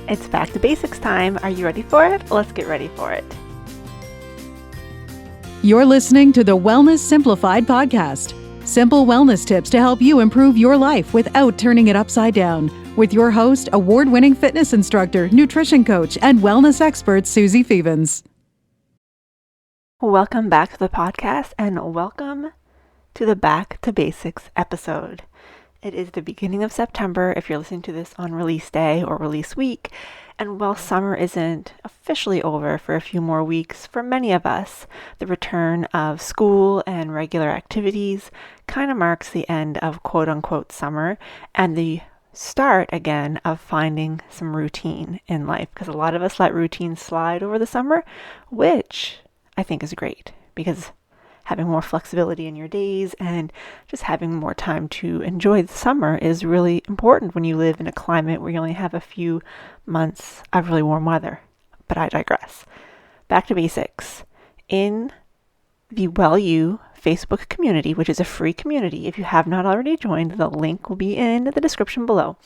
It's back to basics time. Are you ready for it? Let's get ready for it. You're listening to the Wellness Simplified podcast. Simple wellness tips to help you improve your life without turning it upside down. With your host, award-winning fitness instructor, nutrition coach, and wellness expert, Susie Fevens. Welcome back to the podcast and welcome to the Back to Basics episode. It is the beginning of September if you're listening to this on release day or release week. And while summer isn't officially over for a few more weeks, for many of us, the return of school and regular activities kind of marks the end of quote-unquote summer and the start again of finding some routine in life. Because a lot of us let routine slide over the summer, which I think is great because having more flexibility in your days and just having more time to enjoy the summer is really important when you live in a climate where you only have a few months of really warm weather. But I digress. Back to basics. In the Well You Facebook community, which is a free community, if you have not already joined, the link will be in the description below.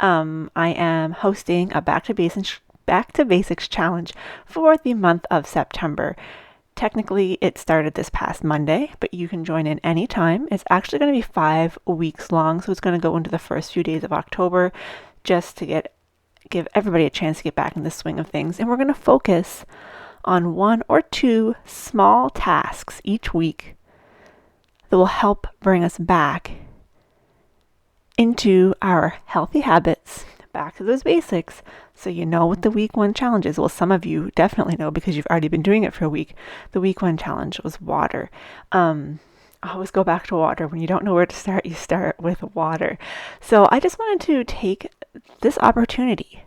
I am hosting a Back to Basics challenge for the month of September. Technically, it started this past Monday, but you can join in anytime. It's actually going to be 5 weeks long, so it's going to go into the first few days of October just to give everybody a chance to get back in the swing of things. And we're going to focus on 1 or 2 small tasks each week that will help bring us back into our healthy habits, back to those basics, so you know what the week 1 challenge is. Well, some of you definitely know because you've already been doing it for a week. The week 1 challenge was water. Always go back to water. When you don't know where to start, you start with water. So I just wanted to take this opportunity,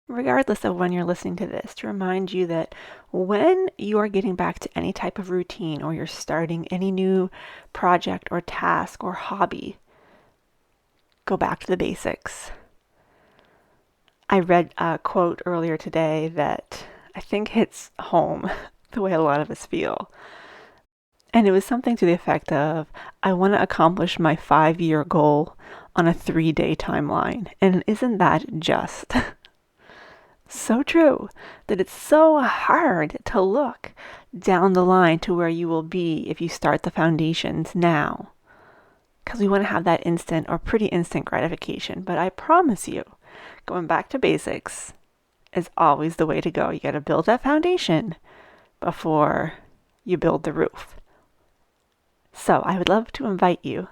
regardless of when you're listening to this, to remind you that when you are getting back to any type of routine or you're starting any new project or task or hobby, go back to the basics. I read a quote earlier today that I think hits home the way a lot of us feel. And it was something to the effect of, I want to accomplish my 5-year goal on a 3-day timeline. And isn't that just so true that it's so hard to look down the line to where you will be if you start the foundations now? Because we want to have that instant or pretty instant gratification. But I promise you, going back to basics is always the way to go. You got to build that foundation before you build the roof. So I would love to invite you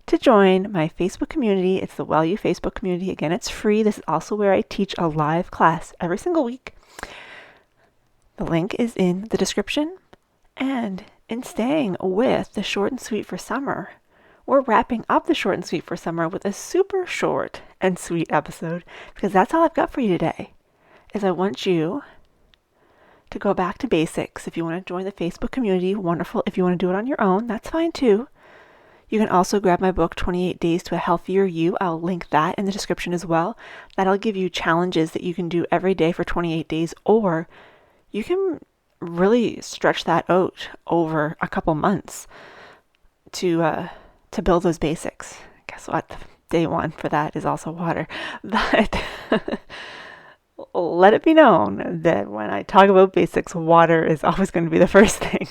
to join my Facebook community. It's the Well You Facebook community. Again, it's free. This is also where I teach a live class every single week. The link is in the description. And in staying with the Short and Sweet for Summer, we're wrapping up the Short and Sweet for Summer with a super short and sweet episode, because that's all I've got for you today, is I want you to go back to basics. If you want to join the Facebook community, wonderful. If you want to do it on your own, that's fine too. You can also grab my book, 28 Days to a Healthier You. I'll link that in the description as well. That'll give you challenges that you can do every day for 28 days, or you can really stretch that out over a couple months to build those basics. Guess what? Day 1 for that is also water. But let it be known that when I talk about basics, water is always going to be the first thing.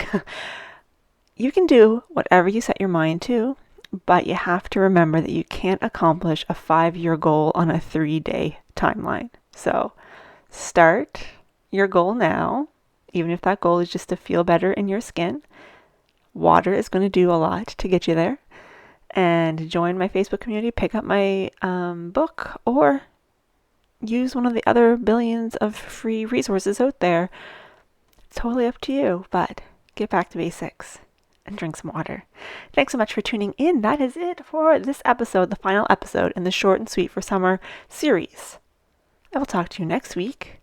You can do whatever you set your mind to, but you have to remember that you can't accomplish a 5-year goal on a 3-day timeline. So start your goal now, even if that goal is just to feel better in your skin. Water is going to do a lot to get you there. And join my Facebook community, pick up my book, or use one of the other billions of free resources out there. It's totally up to you, but get back to basics and drink some water. Thanks so much for tuning in. That is it for this episode, the final episode in the Short and Sweet for Summer series. I will talk to you next week.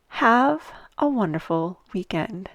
Have a wonderful weekend.